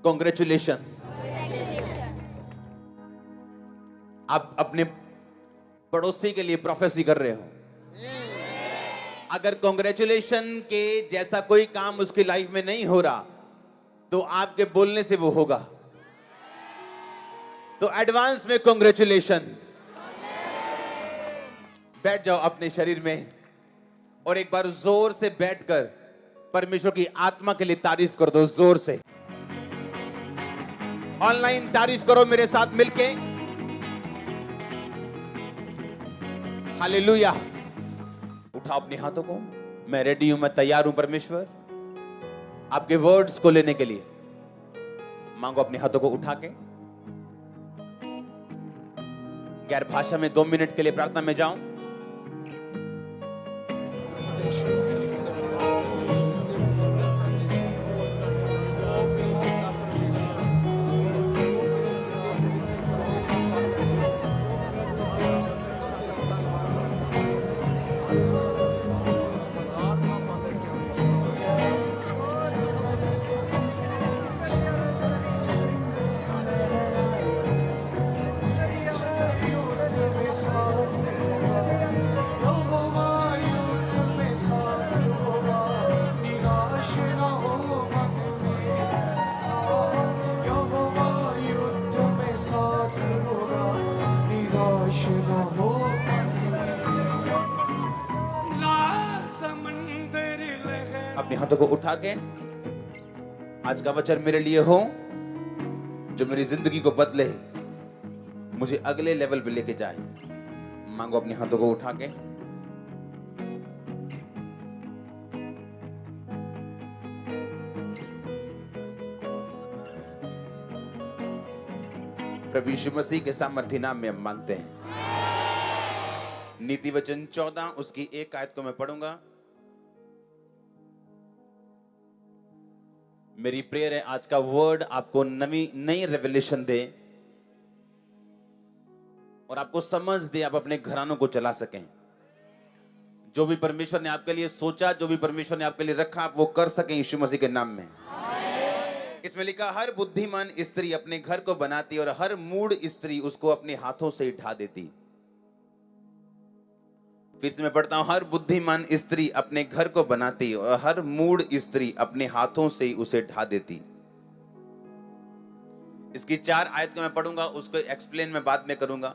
Congratulation. आप अपने पड़ोसी के लिए प्रोफेसी कर रहे हो। अगर कॉन्ग्रेचुलेशन के जैसा कोई काम उसकी लाइफ में नहीं हो रहा तो आपके बोलने से वो होगा। तो एडवांस में कॉन्ग्रेचुलेशन। बैठ जाओ अपने शरीर में और एक बार जोर से बैठकर परमेश्वर की आत्मा के लिए तारीफ कर दो। जोर से ऑनलाइन तारीफ करो मेरे साथ मिलके। हालेलुया। उठाओ अपने हाथों को। मैं रेडी हूं, मैं तैयार हूं परमेश्वर आपके वर्ड्स को लेने के लिए। मांगो अपने हाथों को उठा के। गैर भाषा में 2 मिनट के लिए प्रार्थना में जाऊं। अपने हाथों को उठा के आज का वचन मेरे लिए हो जो मेरी जिंदगी को बदले, मुझे अगले लेवल पे लेके जाए। मांगो अपने हाथों को उठा के। प्रभु यीशु मसीह के सामर्थी नाम में हम मांगते हैं। नीति वचन 14 उसकी 1 आयत को मैं पढ़ूंगा। मेरी प्रेयर है आज का वर्ड आपको नई रेवलेशन दे और आपको समझ दे, आप अपने घरानों को चला सकें। जो भी परमेश्वर ने आपके लिए सोचा, जो भी परमेश्वर ने आपके लिए रखा, आप वो कर सकें यीशु मसीह के नाम में। इसमें लिखा, हर बुद्धिमान स्त्री अपने घर को बनाती और हर मूढ़ स्त्री उसको अपने हाथों से ढा देती। फिर से मैं पढ़ता हूं, हर बुद्धिमान स्त्री अपने घर को बनाती और हर मूढ़ स्त्री अपने हाथों से उसे ढा देती। इसकी 4 आयत को मैं पढ़ूंगा, उसको एक्सप्लेन मैं बाद में करूंगा।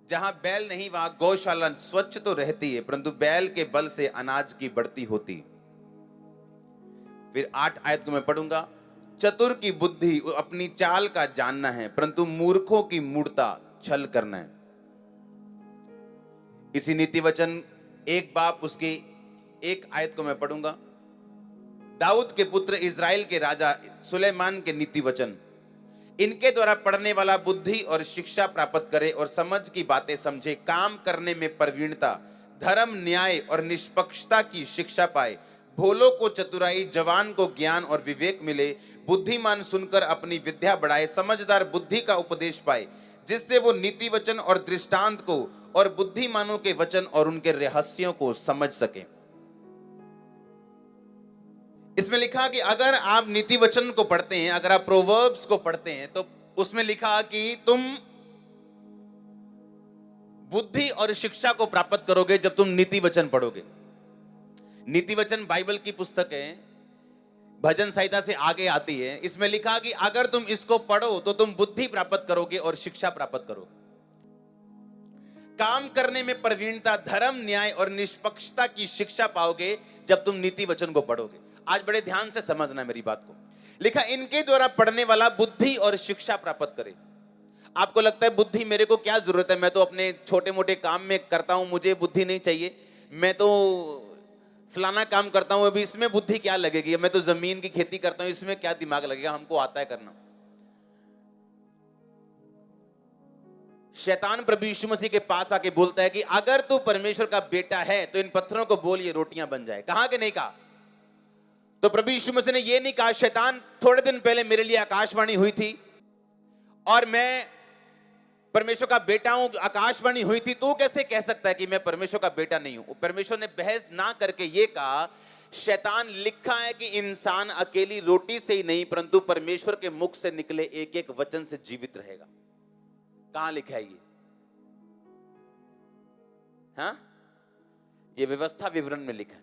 जहां बैल नहीं वहां गौशाला स्वच्छ तो रहती है, परंतु बैल के बल से अनाज की बढ़ती होती। फिर 8 आयत को मैं पढ़ूंगा, चतुर की बुद्धि अपनी चाल का जानना है, परंतु मूर्खों की मूढ़ता छल करना है। इसी नीति वचन 1 बाब उसकी 1 आयत को मैं पढ़ूंगा। दाऊद के पुत्र इज़राइल के राजा सुलेमान के नीति वचन, इनके द्वारा पढ़ने वाला बुद्धि और शिक्षा प्राप्त करे और समझ की बातें समझे, काम करने में प्रवीणता, धर्म, न्याय और निष्पक्षता की शिक्षा पाए। भोलों को चतुराई, जवान को ज्ञान और विवेक मिले। बुद्धिमान सुनकर अपनी विद्या बढ़ाए, समझदार बुद्धि का उपदेश पाए, जिससे वो नीति वचन और दृष्टांत को और बुद्धिमानों के वचन और उनके रहस्यों को समझ सके। इसमें लिखा कि अगर आप नीति वचन को पढ़ते हैं, अगर आप प्रोवर्ब्स को पढ़ते हैं, तो उसमें लिखा कि तुम बुद्धि और शिक्षा को प्राप्त करोगे जब तुम नीति वचन पढ़ोगे। नीति वचन बाइबल की पुस्तक है, भजन संहिता से आगे आती है। इसमें लिखा कि अगर तुम इसको पढ़ो तो तुम बुद्धि प्राप्त करोगे और शिक्षा प्राप्त करोगे। काम करने में प्रवीणता, धर्म, न्याय और निष्पक्षता की शिक्षा पाओगे जब तुम नीति वचन को पढ़ोगे। आज बड़े ध्यान से समझना मेरी बात को। लिखा, इनके द्वारा पढ़ने वाला बुद्धि और शिक्षा प्राप्त करे। आपको लगता है बुद्धि मेरे को क्या जरूरत है, मैं तो अपने छोटे मोटे काम में करता हूं, मुझे बुद्धि नहीं चाहिए, मैं तो फलाना काम करता हूं, अभी इसमें बुद्धि क्या लगेगी, मैं तो जमीन की खेती करता हूं, इसमें क्या दिमाग लगेगा, हमको आता है करना। शैतान प्रभु यीशु मसीह के पास आके बोलता है कि अगर तू परमेश्वर का बेटा है तो इन पत्थरों को बोल ये रोटियां बन जाए। कहा कि नहीं कहा? तो प्रभु यीशु मसीह ने ये नहीं कहा, शैतान थोड़े दिन पहले मेरे लिए आकाशवाणी हुई थी और मैं परमेश्वर का बेटा हूं, आकाशवाणी हुई थी, तू कैसे कह सकता है कि मैं परमेश्वर का बेटा नहीं हूं? परमेश्वर ने बहस ना करके ये कहा, शैतान लिखा है कि इंसान अकेली रोटी से ही नहीं परंतु परमेश्वर के मुख से निकले एक एक वचन से जीवित रहेगा। कहां लिखा है ये? हाँ, ये व्यवस्था विवरण में लिखा है।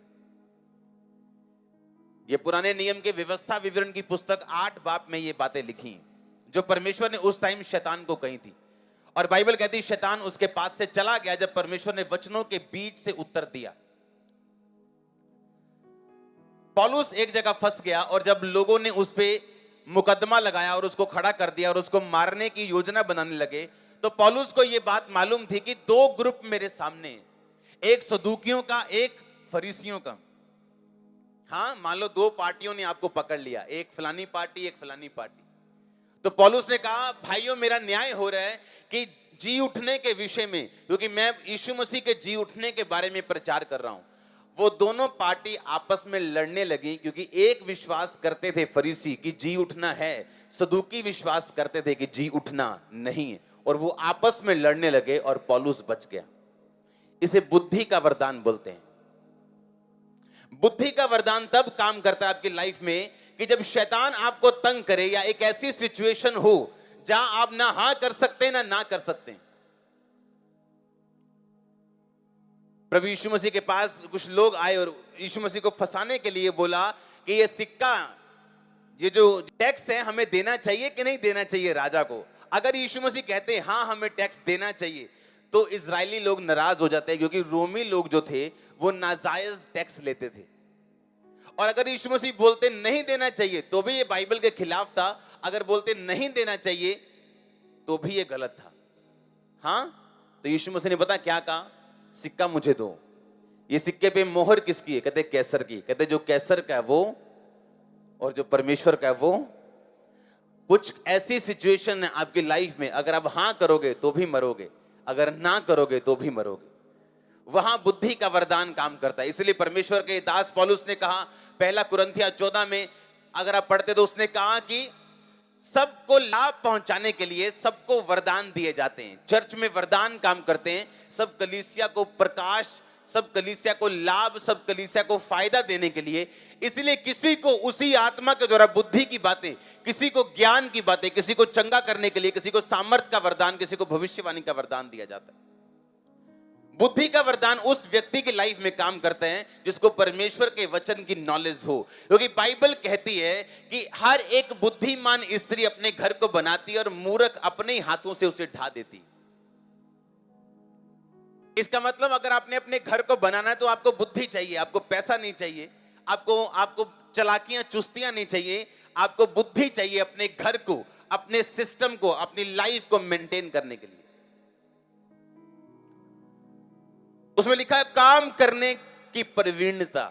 ये पुराने नियम के व्यवस्था विवरण की पुस्तक 8 बाब में ये बातें लिखी जो परमेश्वर ने उस टाइम शैतान को कही थी। और बाइबल कहती शैतान उसके पास से चला गया जब परमेश्वर ने वचनों के बीच से उत्तर दिया। पौलुस एक जगह फंस गया और जब लोगों ने उस पे मुकदमा लगाया और उसको खड़ा कर दिया और उसको मारने की योजना बनाने लगे, तो पौलुस को यह बात मालूम थी कि 2 ग्रुप मेरे सामने, एक सदूकियों का, एक फरीसियों का। हाँ, मान लो 2 पार्टियों ने आपको पकड़ लिया, एक फलानी पार्टी, एक फलानी पार्टी। तो पौलुस ने कहा भाइयों मेरा न्याय हो रहा है कि जी उठने के विषय में, क्योंकि मैं यीशु मसीह के जी उठने के बारे में प्रचार कर रहा हूं। वो दोनों पार्टी आपस में लड़ने लगी क्योंकि एक विश्वास करते थे फरीसी कि जी उठना है, सदूकी विश्वास करते थे कि जी उठना नहीं है, और वो आपस में लड़ने लगे और पौलुस बच गया। इसे बुद्धि का वरदान बोलते हैं। बुद्धि का वरदान तब काम करता है आपकी लाइफ में कि जब शैतान आपको तंग करे या एक ऐसी सिचुएशन हो जहां आप ना हां कर सकते ना कर सकते। प्रभु यीशु मसीह के पास कुछ लोग आए और यीशु मसीह को फंसाने के लिए बोला कि ये सिक्का, ये जो टैक्स है हमें देना चाहिए कि नहीं देना चाहिए राजा को। अगर यीशु मसीह कहते हैं हां हमें टैक्स देना चाहिए, तो इजरायली लोग नाराज हो जाते हैं क्योंकि रोमी लोग जो थे वो नाजायज टैक्स लेते थे। और अगर यीशु मसीह बोलते नहीं देना चाहिए तो भी ये बाइबल के खिलाफ था, अगर बोलते नहीं देना चाहिए तो भी ये गलत था। हां, तो यीशु मसीह ने पता क्या कहा? सिक्का मुझे दो। ये सिक्के पे मोहर किसकी है? कहते कैसर की। कहते जो कैसर का है वो, और जो परमेश्वर का है वो। कुछ ऐसी सिचुएशन है आपकी लाइफ में, अगर आप हां करोगे तो भी मरोगे, अगर ना करोगे तो भी मरोगे। वहां बुद्धि का वरदान काम करता है। इसलिए परमेश्वर के दास पौलुस ने कहा 1 कुरिन्थिया 14 में अगर आप पढ़ते तो उसने कहा कि सबको लाभ पहुंचाने के लिए सबको वरदान दिए जाते हैं। चर्च में वरदान काम करते हैं, सब कलीसिया को प्रकाश, सब कलीसिया को लाभ, सब कलीसिया को फायदा देने के लिए। इसलिए किसी को उसी आत्मा के द्वारा बुद्धि की बातें, किसी को ज्ञान की बातें, किसी को चंगा करने के लिए, किसी को सामर्थ का वरदान, किसी को भविष्यवाणी का वरदान दिया जाता है। बुद्धि का वरदान उस व्यक्ति की लाइफ में काम करते हैं जिसको परमेश्वर के वचन की नॉलेज हो, क्योंकि बाइबल कहती है कि हर एक बुद्धिमान स्त्री अपने घर को बनाती है और मूर्ख अपने हाथों से उसे ढा देती। इसका मतलब अगर आपने अपने घर को बनाना है तो आपको बुद्धि चाहिए, आपको पैसा नहीं चाहिए, आपको चालाकियां चुस्तियां नहीं चाहिए, आपको बुद्धि चाहिए अपने घर को, अपने सिस्टम को, अपनी लाइफ को मेंटेन करने के लिए। उसमें लिखा है काम करने की प्रवीणता।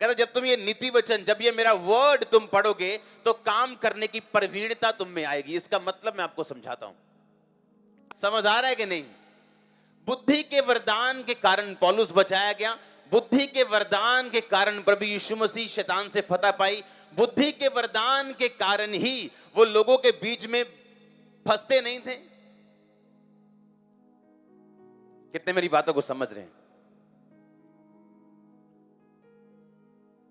कहता जब तुम ये नीति वचन, जब ये मेरा वर्ड तुम पढ़ोगे तो काम करने की प्रवीणता तुम में आएगी। इसका मतलब मैं आपको समझाता हूं, समझ आ रहा है कि नहीं? बुद्धि के वरदान के कारण पौलुस बचाया गया। बुद्धि के वरदान के कारण प्रभु यीशु मसीह शैतान से फतह पाई। बुद्धि के वरदान के कारण ही वो लोगों के बीच में फंसते नहीं थे। कितने मेरी बातों को समझ रहे हैं?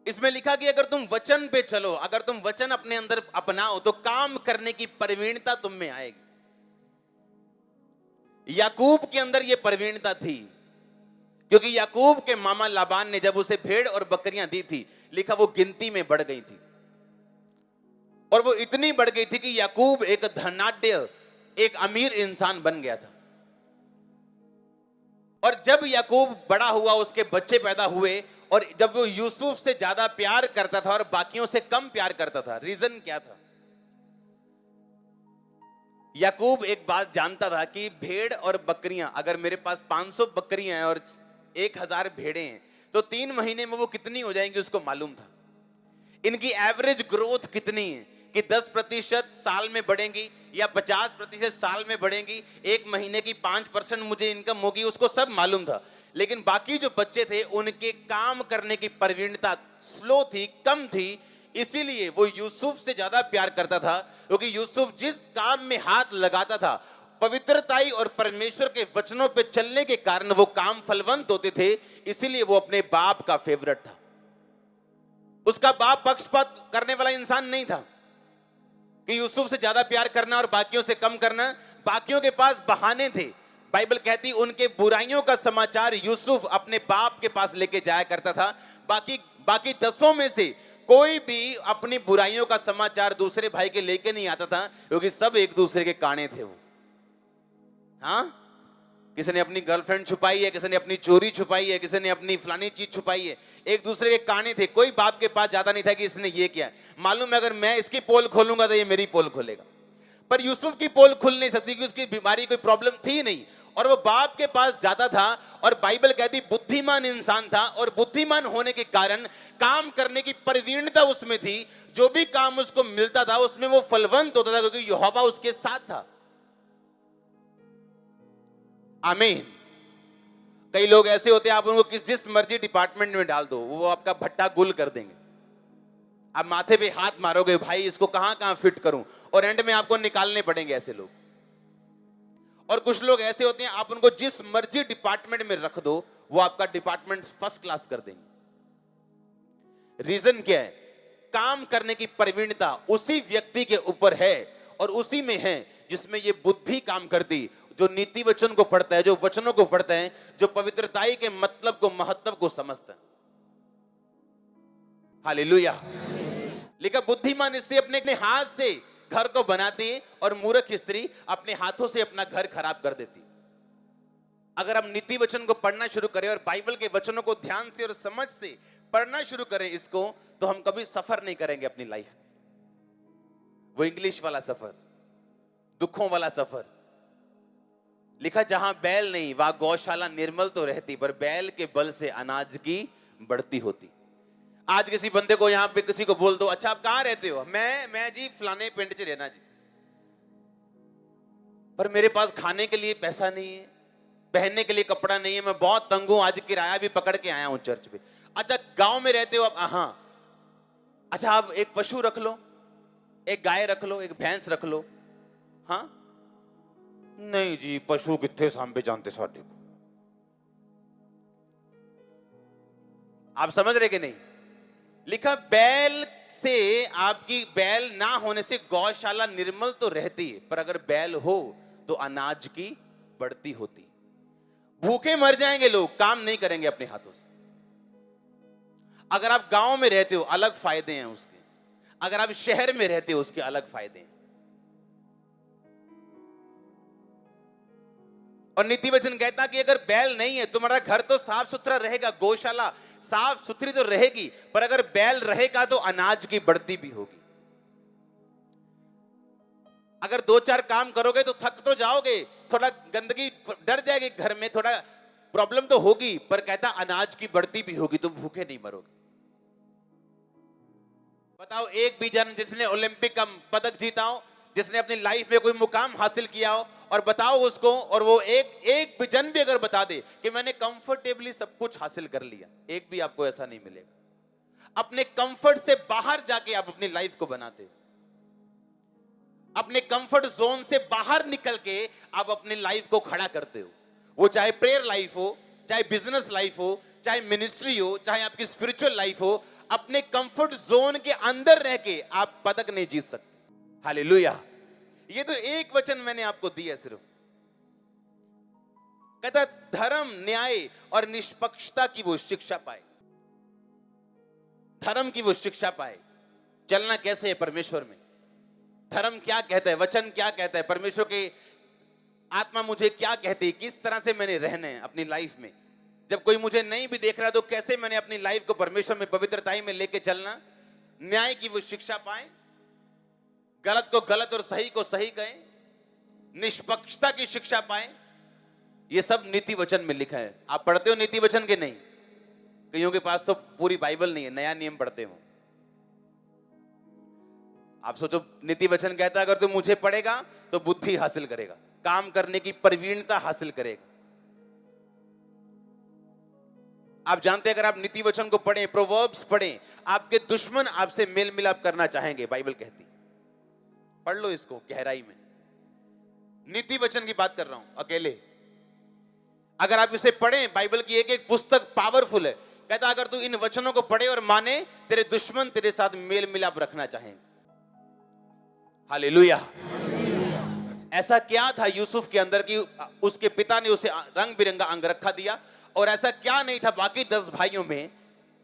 इसमें लिखा कि अगर तुम वचन पे चलो, अगर तुम वचन अपने अंदर अपनाओ तो काम करने की प्रवीणता तुम में आएगी। याकूब के अंदर यह प्रवीणता थी क्योंकि याकूब के मामा लाबान ने जब उसे भेड़ और बकरियां दी थी, लिखा वो गिनती में बढ़ गई थी, और वो इतनी बढ़ गई थी कि याकूब एक धनाढ्य, एक अमीर इंसान बन गया था। और जब याकूब बड़ा हुआ, उसके बच्चे पैदा हुए, और जब वो यूसुफ से ज्यादा प्यार करता था और बाकियों से कम प्यार करता था, रीजन क्या था? याकूब एक बात जानता था कि भेड़ और बकरियां, अगर मेरे पास 500 बकरियां हैं और 1000 भेड़ें हैं तो 3 महीने में वो कितनी हो जाएंगी उसको मालूम था। इनकी एवरेज ग्रोथ कितनी है कि 10% साल में बढ़ेंगी या 50% साल में बढ़ेंगी, 1 महीने की 5% मुझे इनकम होगी, उसको सब मालूम था। लेकिन बाकी जो बच्चे थे उनके काम करने की प्रवीणता स्लो थी, कम थी, इसीलिए वो यूसुफ से ज्यादा प्यार करता था, क्योंकि यूसुफ जिस काम में हाथ लगाता था पवित्रताई और परमेश्वर के वचनों पे चलने के कारण वो काम फलवंत होते थे, इसीलिए वो अपने बाप का फेवरेट था। उसका बाप पक्षपात करने वाला इंसान नहीं था कि यूसुफ से ज्यादा प्यार करना और बाकियों से कम करना। बाकियों के पास बहाने थे। बाइबल कहती उनके बुराइयों का समाचार यूसुफ अपने बाप के पास लेके जाया करता था। बाकी 10 में से कोई भी अपनी बुराइयों का समाचार दूसरे भाई के लेके नहीं आता था, क्योंकि सब एक दूसरे के काने थे वो। हाँ, किसी ने अपनी गर्लफ्रेंड छुपाई है, किसी ने अपनी चोरी छुपाई है, किसी ने अपनी फलानी चीज छुपाई है। एक दूसरे के काने थे। कोई बाप के पास जाता नहीं था कि इसने ये किया। मालूम है अगर मैं इसकी पोल खोलूंगा तो ये मेरी पोल खोलेगा। पर यूसुफ की पोल खुल नहीं सकती, क्योंकि उसकी बीमारी कोई प्रॉब्लम थी नहीं, और वो बाप के पास जाता था। और बाइबल कहती बुद्धिमान इंसान था, और बुद्धिमान होने के कारण काम करने की प्रवीणता उसमें थी। जो भी काम उसको मिलता था उसमें वो फलवंत होता था, क्योंकि यहोवा उसके साथ था। आमीन। कई लोग ऐसे होते हैं, आप उनको जिस मर्जी डिपार्टमेंट में डाल दो, वो आपका भट्टा गुल कर देंगे। आप माथे पे हाथ मारोगे, भाई इसको कहां कहां फिट करूं, और एंड में आपको निकालने पड़ेंगे ऐसे लोग। और कुछ लोग ऐसे होते हैं, आप उनको जिस मर्जी डिपार्टमेंट में रख दो, वो आपका डिपार्टमेंट फर्स्ट क्लास कर देंगे। रीजन क्या है? काम करने की प्रवीणता उसी व्यक्ति के ऊपर है, और उसी में है जिसमें ये बुद्धि काम करती, जो नीति वचन को पढ़ता है, जो वचनों को पढ़ता है, जो पवित्रताई के मतलब को, महत्व को समझता है। हालेलुया। लेकिन बुद्धिमान स्त्री अपने हाथ से घर को बनाती है, और मूर्ख स्त्री अपने हाथों से अपना घर खराब कर देती। अगर हम नीति वचन को पढ़ना शुरू करें और बाइबल के वचनों को ध्यान से और समझ से पढ़ना शुरू करें इसको, तो हम कभी सफर नहीं करेंगे अपनी लाइफ में। वो इंग्लिश वाला सफर, दुखों वाला सफर। लिखा जहां बैल नहीं वहां गौशाला निर्मल तो रहती, पर बैल के बल से अनाज की बढ़ती होती। आज किसी बंदे को यहां पे किसी को बोल दो, अच्छा आप कहां रहते हो? मैं जी फलाने पिंड च रहना जी, पर मेरे पास खाने के लिए पैसा नहीं है, पहनने के लिए कपड़ा नहीं है, मैं बहुत तंग हूं, आज किराया भी पकड़ के आया हूं चर्च पे। अच्छा गांव में रहते हो आप? हाँ। अच्छा आप एक पशु रख लो, एक गाय रख लो, एक भैंस रख लो। हाँ नहीं जी, पशु कितने सांबे जानते साडे को। आप समझ रहे कि नहीं? लिखा बैल से, आपकी बैल ना होने से गौशाला निर्मल तो रहती है, पर अगर बैल हो तो अनाज की बढ़ती होती। भूखे मर जाएंगे लोग, काम नहीं करेंगे अपने हाथों से। अगर आप गांव में रहते हो अलग फायदे हैं उसके, अगर आप शहर में रहते हो उसके अलग फायदे हैं। और नीति वचन कहता कि अगर बैल नहीं है, तुम्हारा घर तो साफ सुथरा रहेगा, गौशाला साफ सुथरी तो रहेगी, पर अगर बैल रहेगा तो अनाज की बढ़ती भी होगी। अगर 2-4 काम करोगे तो थक तो जाओगे, थोड़ा गंदगी डर जाएगी घर में, थोड़ा प्रॉब्लम तो होगी, पर कहता अनाज की बढ़ती भी होगी, तुम भूखे नहीं मरोगे। बताओ एक भी जन जिसने ओलंपिक का पदक जीता हो, जिसने अपनी लाइफ में कोई मुकाम हासिल किया हो, और बताओ उसको, और वो एक भी जन भी अगर बता दे कि मैंने कंफर्टेबली सब कुछ हासिल कर लिया, एक भी आपको ऐसा नहीं मिलेगा। अपने कंफर्ट से बाहर जाके आप अपनी लाइफ को बनाते हो, अपने कंफर्ट जोन से बाहर निकल के आप अपनी लाइफ को खड़ा करते हो। वो चाहे प्रेयर लाइफ हो, चाहे बिजनेस लाइफ हो, चाहे मिनिस्ट्री हो, चाहे आपकी स्पिरिचुअल लाइफ हो, अपने कंफर्ट जोन के अंदर रह के आप पदक नहीं जीत सकते। हालेलुया। ये तो एक वचन मैंने आपको दिया सिर्फ। कहता धर्म, न्याय और निष्पक्षता की वो शिक्षा पाए, धर्म की वो शिक्षा पाए। चलना कैसे है परमेश्वर में, धर्म क्या कहता है, वचन क्या कहता है, परमेश्वर के आत्मा मुझे क्या कहती है, किस तरह से मैंने रहना है अपनी लाइफ में। जब कोई मुझे नहीं भी देख रहा तो कैसे मैंने अपनी लाइफ को परमेश्वर में पवित्रताई में लेके चलना। न्याय की वो शिक्षा पाए, गलत को गलत और सही को सही कहें, निष्पक्षता की शिक्षा पाए। ये सब नीति वचन में लिखा है। आप पढ़ते हो नीति वचन के? नहीं, कईयों के पास तो पूरी बाइबल नहीं है, नया नियम पढ़ते हो। आप सोचो नीति वचन कहता है अगर तू मुझे पढ़ेगा तो बुद्धि हासिल करेगा, काम करने की प्रवीणता हासिल करेगा। आप जानते हैं अगर आप नीति वचन को पढ़ें, प्रोवर्ब्स पढ़ें, आपके दुश्मन आपसे मेल मिलाप करना चाहेंगे, बाइबल कहती। पढ़ लो इसको गहराई में। नीति वचन की बात कर रहा हूं अकेले। अगर आप इसे पढ़ें, बाइबल की एक एक पुस्तक पावरफुल है। कहता अगर तू इन वचनों को पढ़े और माने, तेरे दुश्मन तेरे साथ मेल मिलाप रखना चाहेंगे। हालेलुया। ऐसा क्या था यूसुफ के अंदर कि उसके पिता ने उसे रंग बिरंगा अंगरखा दिया, और ऐसा क्या नहीं था बाकी 10 भाइयों में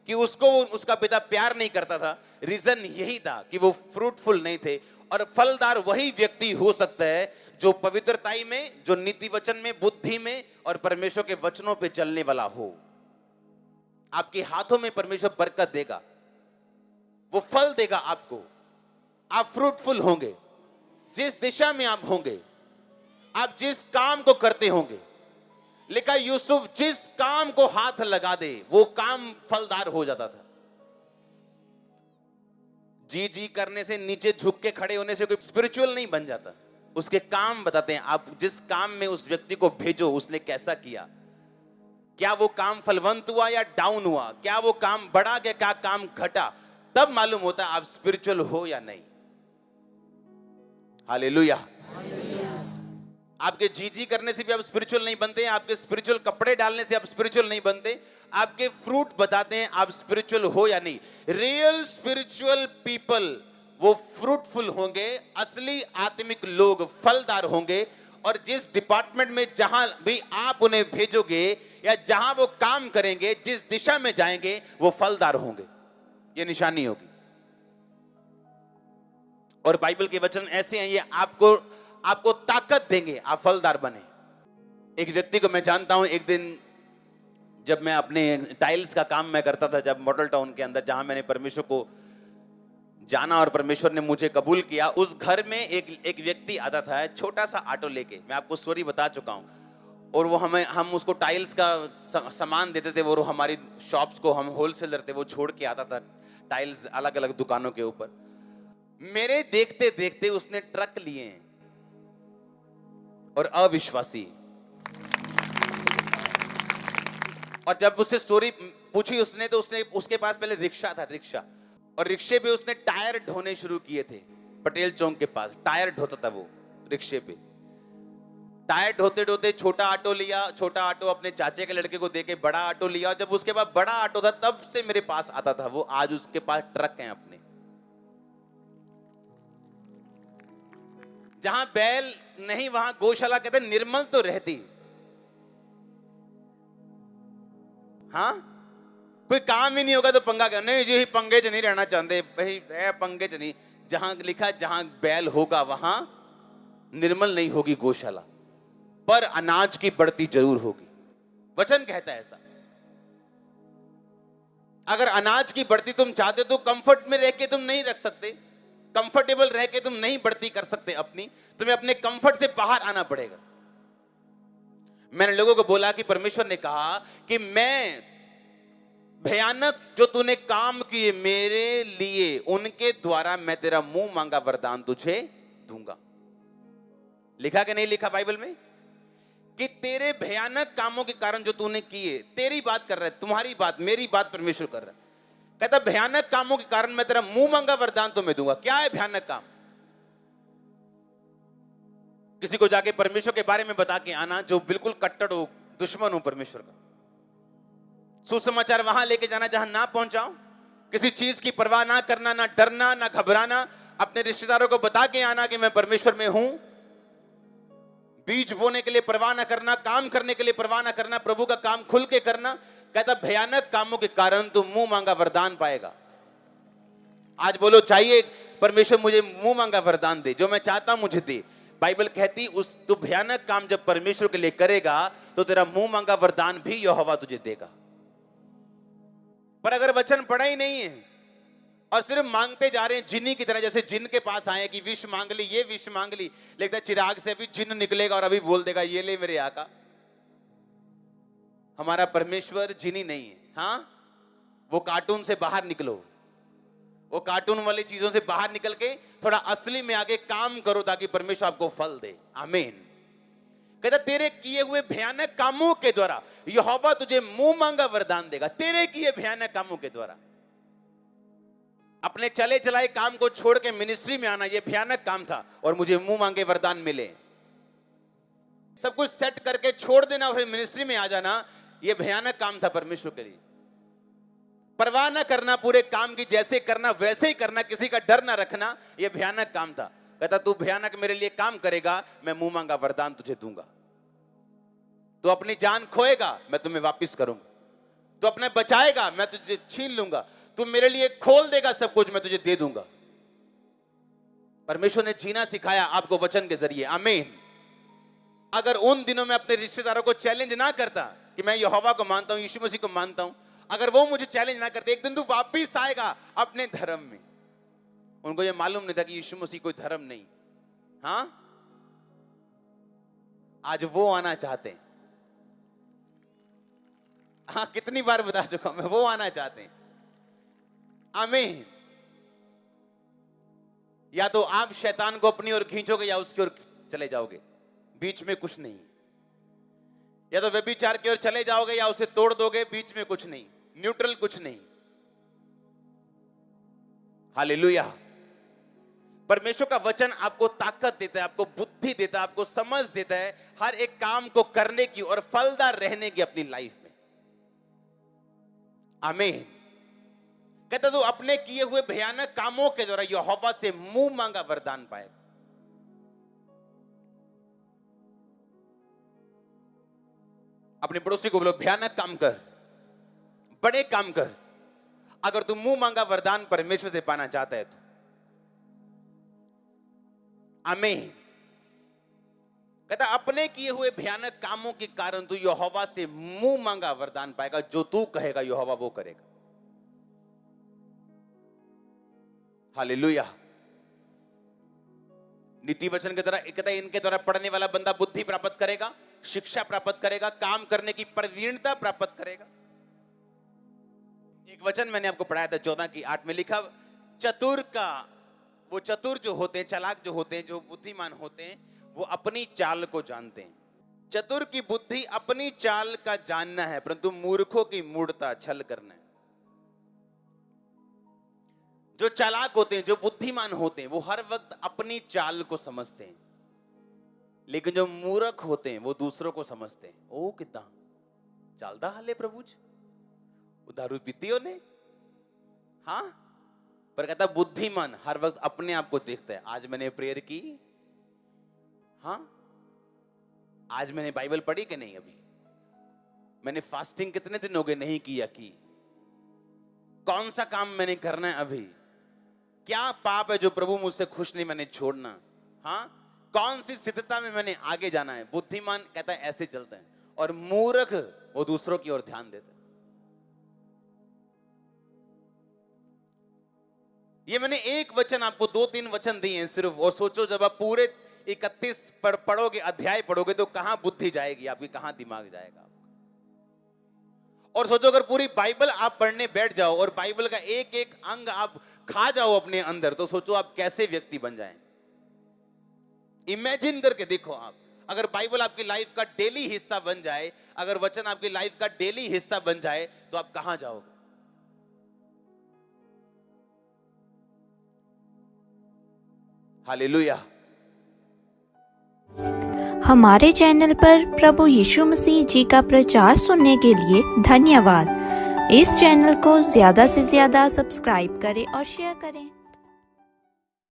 कि उसको उसका पिता प्यार नहीं करता था? रीजन यही था कि वो फ्रूटफुल नहीं थे। और फलदार वही व्यक्ति हो सकता है जो पवित्रताई में, जो नीति वचन में, बुद्धि में और परमेश्वर के वचनों पे चलने वाला हो। आपके हाथों में परमेश्वर बरकत देगा, वो फल देगा आपको, आप फ्रूटफुल होंगे। जिस दिशा में आप होंगे, आप जिस काम को करते होंगे, लिखा यूसुफ जिस काम को हाथ लगा दे वो काम फलदार हो जाता था। जी जी करने से, नीचे झुक के खड़े होने से कोई स्पिरिचुअल नहीं बन जाता। उसके काम बताते हैं। आप जिस काम में उस व्यक्ति को भेजो, उसने कैसा किया, क्या वो काम फलवंत हुआ या डाउन हुआ, क्या वो काम बढ़ा गया, क्या काम घटा, तब मालूम होता है आप स्पिरिचुअल हो या नहीं। हालेलुया। आपके जी करने से भी आप स्पिरिचुअल नहीं बनते, आपके स्पिरिचुअल कपड़े डालने से आप स्पिरिचुअल नहीं बनते, आपके फ्रूट बताते हैं आप स्पिरिचुअल हो या नहीं। रियल स्पिरिचुअल पीपल वो फ्रूटफुल होंगे, असली आत्मिक लोग फलदार होंगे। और जिस डिपार्टमेंट में जहां भी आप उन्हें भेजोगे या जहां वो काम करेंगे, जिस दिशा में जाएंगे, वो फलदार होंगे। ये निशानी होगी। और बाइबल के वचन ऐसे हैं, ये आपको ताकत देंगे, आप फलदार बने। एक व्यक्ति को मैं जानता हूं, एक दिन जब मैं अपने टाइल्स का काम मैं करता था, जब मॉडल टाउन के अंदर जहां मैंने परमेश्वर को जाना और परमेश्वर ने मुझे कबूल किया, उस घर में एक व्यक्ति आता था छोटा सा ऑटो लेके। मैं आपको स्टोरी बता चुका हूं। और वो हम उसको टाइल्स का सामान देते थे, वो हमारी शॉप्स को, हम होलसेलर थे, वो छोड़ के आता था टाइल्स अलग अलग दुकानों के ऊपर। मेरे देखते देखते उसने ट्रक लिए और अविश्वासी। और जब उससे स्टोरी पूछी उसने, तो उसके पास पहले रिक्शा था, रिक्शा, और रिक्शे पे उसने टायर ढोने शुरू किए थे। पटेल चौक के पास टायर ढोता था वो रिक्शे पे। टायर ढोते ढोते छोटा ऑटो लिया, छोटा ऑटो अपने चाचे के लड़के को देके बड़ा ऑटो लिया। जब उसके पास बड़ा ऑटो था, तब से मेरे पास आता था वो। आज उसके पास ट्रक हैं अपने। जहां बैल नहीं वहां गौशाला। कहते निर्मल तो रहती। हाँ, कोई काम ही नहीं होगा तो पंगा क्या? नहीं जी, पंगे च नहीं रहना चाहते भाई, पंगे च नहीं। जहां लिखा जहां बैल होगा वहां निर्मल नहीं होगी गौशाला, पर अनाज की बढ़ती जरूर होगी। वचन कहता है ऐसा। अगर अनाज की बढ़ती तुम चाहते हो तो कंफर्ट में रह के तुम नहीं रख सकते, कंफर्टेबल रह के तुम नहीं बढ़ती कर सकते अपनी। तुम्हें अपने कंफर्ट से बाहर आना पड़ेगा। मैंने लोगों को बोला कि परमेश्वर ने कहा कि मैं भयानक जो तूने काम किए मेरे लिए, उनके द्वारा मैं तेरा मुंह मांगा वरदान तुझे दूंगा। लिखा कि नहीं लिखा बाइबल में कि तेरे भयानक कामों के कारण जो तूने किए, तेरी बात कर रहा है, तुम्हारी बात, मेरी बात परमेश्वर कर रहा है। कहता भयानक कामों के कारण मैं तेरा मुंह मांगा वरदान तुम्हें दूंगा। क्या है भयानक काम? किसी को जाके परमेश्वर के बारे में बता के आना जो बिल्कुल कट्टर हो, दुश्मन हो परमेश्वर का। सुसमाचार वहां लेके जाना जहां ना पहुंचाओ। किसी चीज की परवाह ना करना, ना डरना, ना घबराना। अपने रिश्तेदारों को बता के आना कि मैं परमेश्वर में हूं। बीज बोने के लिए परवाह ना करना, काम करने के लिए परवाह ना करना, प्रभु का काम खुल के करना। कहता भयानक कामों के कारण तू मुंह मांगा वरदान पाएगा। आज बोलो, चाहिए परमेश्वर मुझे मुंह मांगा वरदान दे, जो मैं चाहता हूं मुझे दे। बाइबल कहती उस तू भयानक काम जब परमेश्वर के लिए करेगा तो तेरा मुंह मांगा वरदान भी यहोवा तुझे देगा। पर अगर वचन पढ़ा ही नहीं है और सिर्फ मांगते जा रहे हैं जिन्नी की तरह, जैसे जिन के पास आए कि विष मांग ली, ये विष मांग ली, लगता है चिराग से अभी जिन निकलेगा और अभी बोल देगा ये ले मेरे आका। हमारा परमेश्वर जिनी नहीं है। हाँ, वो कार्टून से बाहर निकलो, वो कार्टून वाली चीजों से बाहर निकल के थोड़ा असली में आगे काम करो ताकि परमेश्वर आपको फल दे। आमीन। कहता तेरे किए हुए भयानक कामों के द्वारा यहोवा तुझे मुंह मांगा वरदान देगा। तेरे किए भयानक कामों के द्वारा। अपने चले चलाए काम को छोड़ के मिनिस्ट्री में आना, यह भयानक काम था और मुझे मुंह मांगे वरदान मिले। सब कुछ सेट करके छोड़ देना और फिर मिनिस्ट्री में आ जाना, यह भयानक काम था परमेश्वर के लिए। परवाह ना करना, पूरे काम की जैसे करना वैसे ही करना, किसी का डर ना रखना, यह भयानक काम था। कहता तू भयानक मेरे लिए काम करेगा, मैं मुंह मांगा वरदान तुझे दूंगा। तू अपनी जान खोएगा, मैं तुम्हें वापस करूंगा। तू अपने बचाएगा, मैं तुझे छीन लूंगा। तू मेरे लिए खोल देगा सब कुछ, मैं तुझे दे दूंगा। परमेश्वर ने जीना सिखाया आपको वचन के जरिए। आमीन। अगर उन दिनों में अपने रिश्तेदारों को चैलेंज ना करता कि मैं यहोवा को मानता हूं, यीशु मसीह को मानता हूं, अगर वो मुझे चैलेंज ना करते, एक दिन तू वापिस आएगा अपने धर्म में। उनको ये मालूम नहीं था कि यीशु मसीह कोई धर्म नहीं। हाँ, आज वो आना चाहते हैं। हाँ, कितनी बार बता चुका मैं, वो आना चाहते हैं। आमीन। या तो आप शैतान को अपनी ओर खींचोगे या उसकी ओर चले जाओगे, बीच में कुछ नहीं। या तो व्यभिचार की ओर चले जाओगे या उसे तोड़ दोगे, बीच में कुछ नहीं, न्यूट्रल कुछ नहीं। हालेलुया। परमेश्वर का वचन आपको ताकत देता है, आपको बुद्धि देता है, आपको समझ देता है हर एक काम को करने की और फलदार रहने की अपनी लाइफ में। आमीन। कहता तू अपने किए हुए भयानक कामों के द्वारा यहोवा से मुंह मांगा वरदान पाएगा। अपने पड़ोसी को बोलो, भयानक काम कर, बड़े काम कर। अगर तू मुंह मांगा वरदान परमेश्वर से पाना चाहता है तो। आमीन। कहता अपने किए हुए भयानक कामों के कारण तू यहोवा से मुंह मांगा वरदान पाएगा। जो तू कहेगा यहोवा वो करेगा। हालेलुया। नीति वचन के द्वारा, कहता है इनके द्वारा पढ़ने वाला बंदा बुद्धि प्राप्त करेगा, शिक्षा प्राप्त करेगा, काम करने की प्रवीणता प्राप्त करेगा। एक वचन मैंने आपको पढ़ाया था 14:8 में लिखा, चतुर का, वो चतुर जो होते हैं, चालाक जो होते हैं, जो बुद्धिमान होते हैं, वो अपनी चाल को जानते हैं। चतुर की बुद्धि अपनी चाल का जानना है, परंतु मूर्खों की मूढ़ता छल करना है। जो चालाक होते हैं, जो बुद्धिमान होते हैं, वो हर वक्त अपनी चाल को समझते हैं, लेकिन जो मूर्ख होते हैं वो दूसरों को समझते हैं। ओ कितना चलदा हाले प्रभु जी, दारू पीती हो ने। हाँ, पर कहता बुद्धिमान हर वक्त अपने आप को देखता है। आज मैंने प्रेयर की, हाँ, आज मैंने बाइबल पढ़ी कि नहीं, अभी मैंने फास्टिंग कितने दिन हो गए नहीं किया, की कौन सा काम मैंने करना है, अभी क्या पाप है जो प्रभु मुझसे खुश नहीं, मैंने छोड़ना। हाँ, कौन सी सिद्धता में मैंने आगे जाना है। बुद्धिमान कहता है ऐसे चलता है, और मूर्ख वो दूसरों की ओर ध्यान देता है। ये मैंने एक वचन आपको 2-3 वचन दिए हैं सिर्फ, और सोचो जब आप पूरे 31 पर पढ़ोगे, अध्याय पढ़ोगे, तो कहां बुद्धि जाएगी आपकी, कहां दिमाग जाएगा आपका। और सोचो अगर पूरी बाइबल आप पढ़ने बैठ जाओ और बाइबल का एक एक अंग आप खा जाओ अपने अंदर, तो सोचो आप कैसे व्यक्ति बन जाएं। इमेजिन करके देखो आप, अगर बाइबल आपकी लाइफ का डेली हिस्सा बन जाए, अगर वचन आपकी लाइफ का डेली हिस्सा बन जाए, तो आप कहां जाओगे। हालेलुया। हमारे चैनल पर प्रभु यीशु मसीह जी का प्रचार सुनने के लिए धन्यवाद। इस चैनल को ज्यादा से ज्यादा सब्सक्राइब करें और शेयर करें।